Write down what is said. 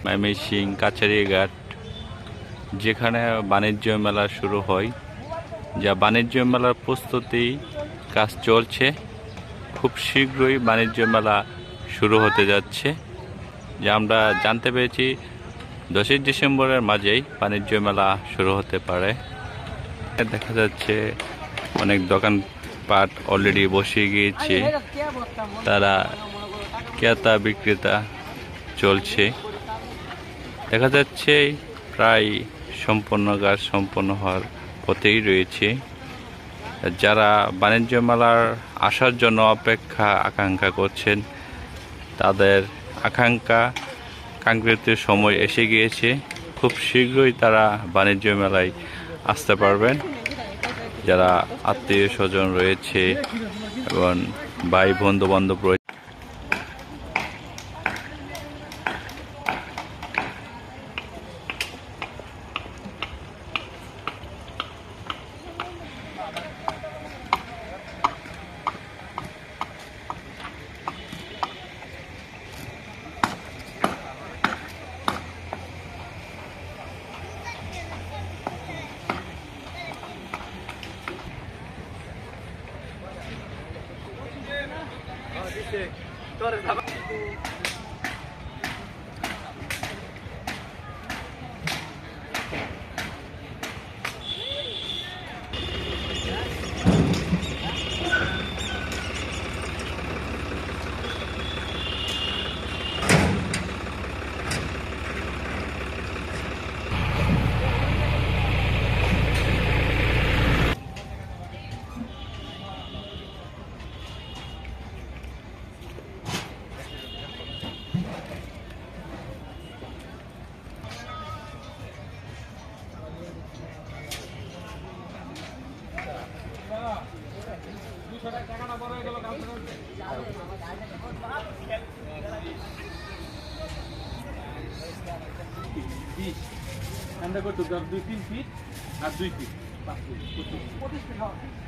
ময়মনসিং কাছারিঘাট যেখানে বাণিজ্য মেলা শুরু হয়, যা বাণিজ্য মেলার প্রস্তুতি কাজ চলছে। খুব শীঘ্রই বাণিজ্য মেলা শুরু হতে যাচ্ছে, যা আমরা জানতে পেরেছি 10ই ডিসেম্বরের মাঝেই বাণিজ্য মেলা শুরু হতে পারে। দেখা যাচ্ছে অনেক দোকানপাট অলরেডি বসে গিয়েছে, তারা ক্রেতা বিক্রেতা চলছে। দেখা যাচ্ছে প্রায় সম্পূর্ণ কাজ সম্পন্ন হওয়ার পথেই রয়েছে। যারা বাণিজ্য মেলার আসার জন্য অপেক্ষা আকাঙ্ক্ষা করছেন, তাদের কাঙ্ক্ষিত সময় এসে গিয়েছে। খুব শীঘ্রই তারা বাণিজ্য মেলায় আসতে পারবেন। যারা আত্মীয় স্বজন রয়েছে এবং ভাই বন্ধু বান্ধব রয়েছে, আমরা কত 2-3 ফিট আর 2 ফিট 5 ফিট 25 ফিট